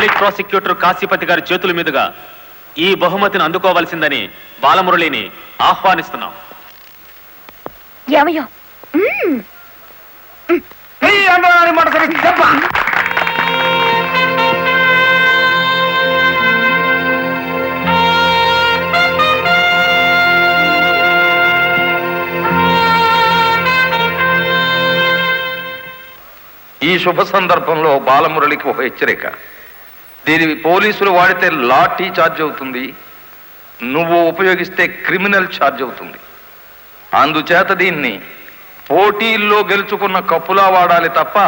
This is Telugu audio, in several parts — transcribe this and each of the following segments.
పబ్లిక్ ప్రాసిక్యూటర్ కాశీపతి గారి చేతుల మీదుగా ఈ బహుమతిని అందుకోవాల్సిందని బాలమురళిని ఆహ్వానిస్తున్నాం. ఏమయ్యో ఈ శుభ సందర్భంలో బాలమురళికి ఒక హెచ్చరిక. దీని పోలీసులు వాడితే లాఠీ ఛార్జ్ అవుతుంది, నువ్వు ఉపయోగిస్తే క్రిమినల్ ఛార్జ్ అవుతుంది. అందుచేత దీన్ని పోటీల్లో గెలుచుకున్న కప్పులా వాడాలి తప్ప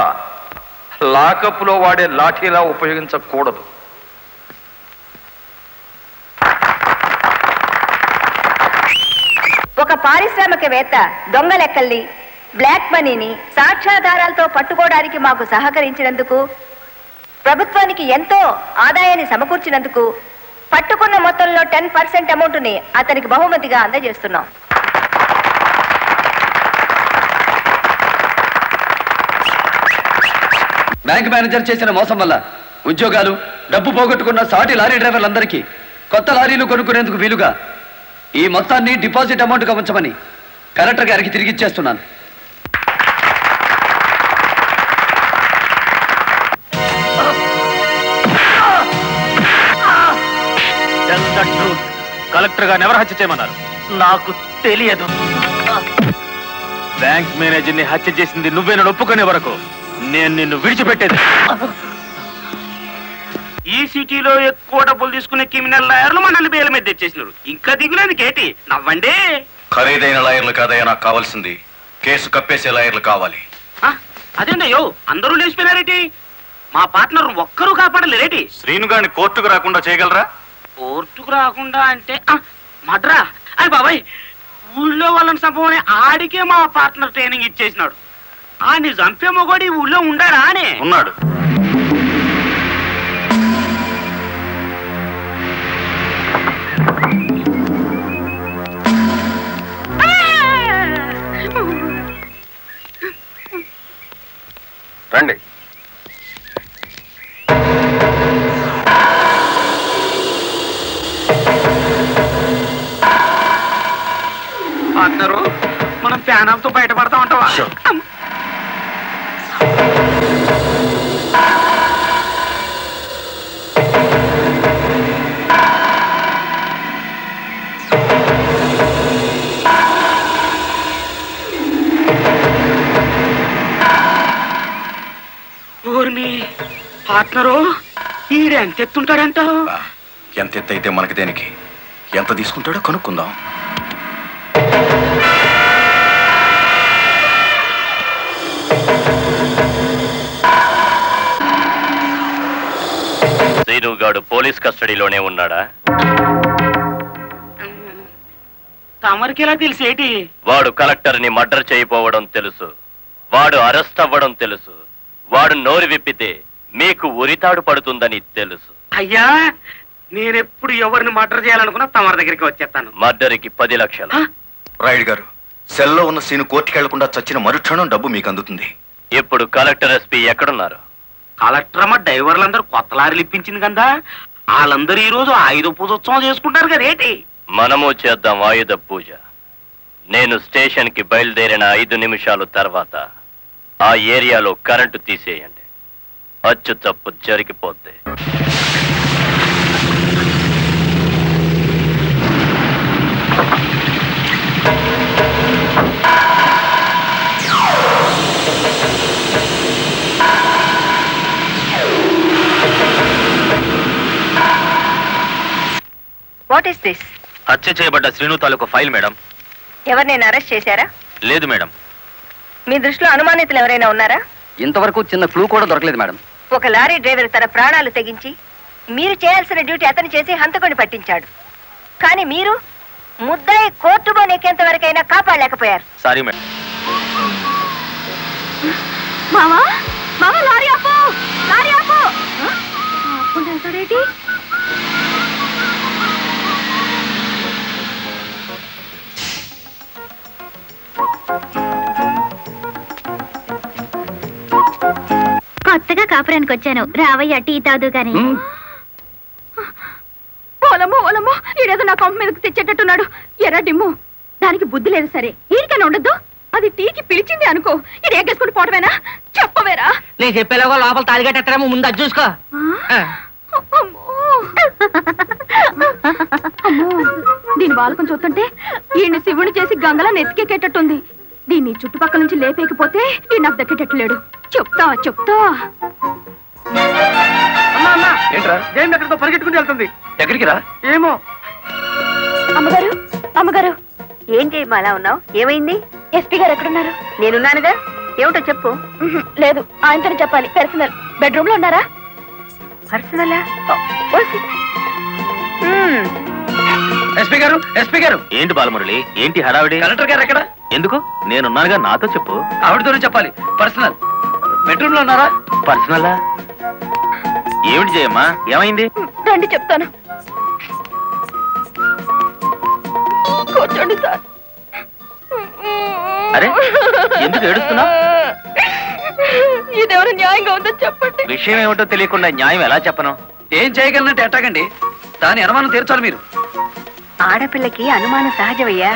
లాకప్పులో వాడే లాఠీలా ఉపయోగించకూడదు. ఒక పారిశ్రామికవేత్త దొంగ లెక్కల్ని, బ్లాక్ మనీని సాక్ష్యాధారాలతో పట్టుకోవడానికి మాకు సహకరించినందుకు, ప్రభుత్వానికి ఎంతో ఆదాయాన్ని సమకూర్చినందుకు పట్టుకున్న మొత్తంలో 10% అమౌంట్ని అతనికి బహుమతిగా అందజేస్తున్నాం. బ్యాంక్ మేనేజర్ చేసిన మోసం వల్ల ఉద్యోగాలు, డబ్బు పోగొట్టుకున్న సాటి లారీ డ్రైవర్లందరికీ కొత్త లారీలు కొనుక్కునేందుకు వీలుగా ఈ మొత్తాన్ని డిపాజిట్ అమౌంట్గా ఉంచమని కలెక్టర్ గారికి తిరిగిచ్చేస్తున్నాను. కలెక్టర్ గారిని ఎవరు హత్య చేయమన్నారు? నాకు తెలియదు. బ్యాంక్ మేనేజర్ ని హత్య చేసింది నువ్వేనని ఒప్పుకునే వరకు నేను నిన్ను విడిచిపెట్టేది. ఈ సిటీలో ఎక్కువ డబ్బులు తీసుకునే క్రిమినల్ లాయర్లు మనల్ని బేల మీద తెచ్చేసినారు. ఇంకా దిగులేదు కేటి, నవ్వండి. ఖరీదైన లాయర్లు కాదయ్యా నాకు కావాల్సింది, కేసు కప్పేసే లాయర్లు కావాలి. అదేంటయ్యో అందరూ లేచిపోయినారేటి? మా పార్ట్నర్ ఒక్కరూ కాపాడలేరేటి? శ్రీను గారిని కోర్టుకు రాకుండా చేయగలరా? కోర్టుకు రాకుండా అంటే మడ్రా అది బాబాయ్, ఊళ్ళో వాళ్ళని చంపమని ఆడికే మా పార్ట్నర్ ట్రైనింగ్ ఇచ్చేసినాడు. ఆని చంపే మొగోడు ఈ ఊళ్ళో ఉండాడా అని? ఉన్నాడు. రండి. పార్ట్నరు మనం ప్యానంతో బయటపడతా ఉంటావా? ఊర్మి పార్ట్నరు ఈడెంత ఎత్తుంటాడంటావు? ఎంత ఎత్తు అయితే మనకి దేనికి, ఎంత తీసుకుంటాడో కనుక్కుందాం. శ్రీనుగాడు పోలీస్ కస్టడీలోనే ఉన్నాడా? తమరికి ఎలా తెలిసేటి? వాడు కలెక్టర్ ని మర్డర్ చేయపోవడం తెలుసు, వాడు అరెస్ట్ అవ్వడం తెలుసు, వాడు నోరు విప్పితే మీకు ఉరితాడు పడుతుందని తెలుసు. అయ్యా నేనెప్పుడు ఎవరిని మర్డర్ చేయాలనుకున్నా తమరి దగ్గరికి వచ్చేస్తాను. మర్డర్కి 10 లక్షలు. రాయుడు గారు, సెల్లో ఉన్న సీను కోర్టుకి వెళ్లకుండా చచ్చిన మరుక్షణం డబ్బు మీకు అందుతుంది. ఇప్పుడు కలెక్టర్ ఎస్పీ ఎక్కడున్నారు? కలెక్టర్ అమ్మ డ్రైవర్లందరూ కొత్త లారీలు ఇప్పించింది కదా, వాళ్ళందరూ ఈ రోజు ఆయుధ పూజోత్సవం చేసుకుంటారు కదేటి? మనము చేద్దాం ఆయుధ పూజ. నేను స్టేషన్ కి బయలుదేరిన 5 నిమిషాలు తర్వాత ఆ ఏరియాలో కరెంటు తీసేయండి. అచ్చు తప్పు జరిగిపోద్ది. What is this? హత్య చేయబడ్డ శ్రీను తాలూకు ఫైల్ మేడం. ఎవరినైనా అరెస్ట్ చేశారా? లేదు మేడం. మీ దృష్టిలో అనుమానితులు ఎవరైనా ఉన్నారా? ఇంతవరకు చిన్న క్లూ కూడా దొరకలేదు మేడం. ఒక లారీ డ్రైవర్ తన ప్రాణాలు తెగించి మీరు చేయాల్సిన డ్యూటీ అతను చేసి హంతకుని పట్టించాడు. కానీ మీరు ముద్దాయి కోర్టులో నెక్కేంత వరకైనా కాపాడలేకపోయారు. Sorry madam. మామా మామా లారీ ఆపు, లారీ ఆపు. ఆపుకుంటాడేంటి? కొత్తగా కాపురానికి వచ్చాను. రావయ్య, టీ తాదు గాని. ఓలమ్మో ఓలమ్మో, ఈడేదో నా కొంప మీదకి తెచ్చేటట్టున్నాడు. ఎర్ర డిమ్ము, దానికి బుద్ధి లేదు సరే, ఈడికైనా ఉండద్దు. అది టీకి పిలిచింది అనుకో, ఇది ఎగ్గేసుకుని పోవటమేనా? చెప్పవేరా? నేను చెప్పేలాగో లోపల తాలిగట్టేమో ముందు అది చూసుకో. దీని బాలకం చూస్తుంటే ఈయన్ని శివుని చేసి గంగలా నెత్తికెక్కేటట్టుంది. దీన్ని చుట్టుపక్కల నుంచి లేపేకపోతే ఈ నాకు దక్కేటట్లేడు. చెప్తా చెప్తా. ఏంట్రా? జయం ఎక్కడితో పరిగెట్టుకుని వెళ్తుంది. ఎక్కడికి రా? ఏమో. అమ్మగారు అమ్మగారు, ఏం చేయమ్మా అలా ఉన్నావు? ఏమైంది? ఎస్పీ గారు ఎక్కడున్నారు? నేనున్నానుగా. ఏమిటో చెప్పు. లేదు, ఆయనతో చెప్పాలి. పర్సనల్. బెడ్రూమ్ లో ఉన్నారా? పర్సనలా? ఎస్పీ గారు, ఎస్పీ గారు. ఏంటి బాలమురళి, ఏంటి హడావిడి? కలెక్టర్ గారు ఎక్కడ? ఎందుకు? నేనున్నానుగా, నాతో చెప్పు. ఆవిడతోనే చెప్పాలి. పర్సనల్. బెడ్రూమ్ లో ఉన్నారా? పర్సనలా? ఏమిటి జయమ్మా, ఏమైంది? రండి చెప్తాను. కూర్చోండి సార్. అరే, ఎందుకు ఏడుస్తున్నావ్? ఇదేమైనా న్యాయంగా ఉందో చెప్పండి. విషయం ఏమిటో తెలియకుండా న్యాయం ఎలా చెప్పను? ఏం చేయగలనంటే ఎట్టాగండి? దాని అనుమానం తీర్చాలి మీరు. ఆడపిల్లకి అనుమానం సహజమయ్యా,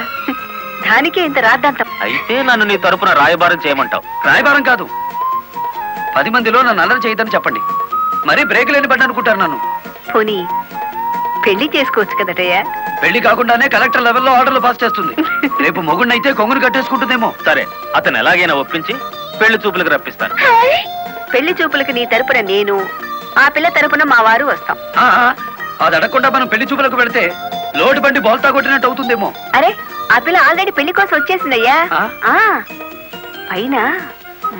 దానికే ఇంత రాద్దాంతం. అయితే నన్ను నీ తరపున రాయబారం చేయమంటావు? రాయబారం కాదు, 10 మందిలో నన్ను అల్లరి చేయదని చెప్పండి. మరీ బ్రేక్ లేని బండి అనుకుంటారు నన్ను. పోనీ పెళ్లి చేసుకోవచ్చు కదటయ్యా. పెళ్లి కాకుండానే కలెక్టర్ లెవెల్లో ఆర్డర్లు పాస్ చేస్తుంది. రేపు మొగుడినైతే కొంగును కట్టేసుకుంటుందేమో. సరే, అతను ఎలాగైనా ఒప్పించి పెళ్లి చూపులకు రప్పిస్తాను. పెళ్లి చూపులకు నీ తరపున నేను, ఆ పిల్ల తరపున మా వారు వస్తాం. అది అడగకుండా మనం పెళ్లి చూపులకు వెళితే లోటు బండి బోల్తా కొట్టినట్టు అవుతుందేమో. అరే, ఆ పిల్ల ఆల్రెడీ పెళ్లి కోసం వచ్చేసిందయ్యా. ఆ? పైన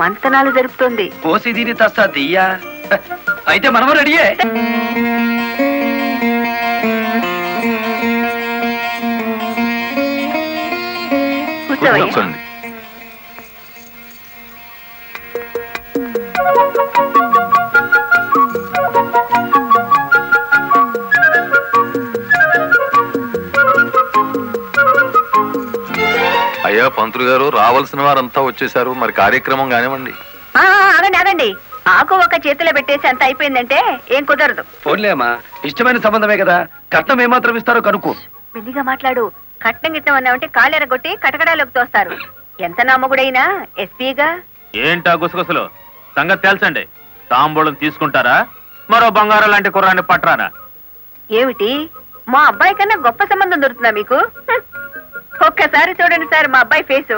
మంతనాలు జరుపుతోంది. పోసి దీని తస్తా దియ్యా. అయితే మనము రెడీయే. కూర్చోవయ్యా. కూర్చోండి. అయ్యా పంతులు గారు, రావాల్సిన వారంతా వచ్చేసారు. మరి కార్యక్రమం కానివ్వండి. ఆగండి ఆగండి, ఆకు ఒక చేతిలో పెట్టేసి అంత అయిపోయిందంటే ఏం కుదరదు. ఫోన్లే అమ్మా, ఇష్టమైన సంబంధమే కదా. కట్నం ఏమాత్రం ఇస్తారో కనుక్కో. మెల్లిగా మాట్లాడు. కట్నం గిట్నం అన్నామంటే కాళ్ళెరగొట్టి కటకడాలోకి తోస్తారు. ఎంత నమ్మగుడైనా ఎస్పీగా. ఏంటా గుసగుసలు? సంగతి తేల్చండి. తాంబూలం తీసుకుంటారా, మరో బంగారం లాంటి కుర్రాన్ని పట్టరానా? ఏమిటి, మా అబ్బాయి కన్నా గొప్ప సంబంధం దొరుకుతుందా మీకు? ఒక్కసారి చూడండి సార్ మా అబ్బాయి ఫేసు.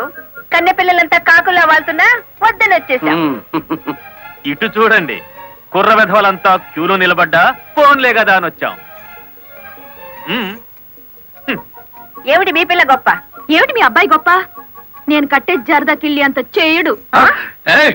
కన్నె పిల్లలంతా కాకుల్లా వాళ్తున్నా వద్దని వచ్చేసాం. ఇటు చూడండి, కుర్ర విధవలంతా క్యూలో నిలబడ్డా ఫోన్లే కదా అని వచ్చాం. ఏమిటి మీ పిల్ల గొప్ప? ఏమిటి మీ అబ్బాయి గొప్ప? నేను కట్టే జరదా కిళ్ళి అంత చేయుడు. ఏయ్!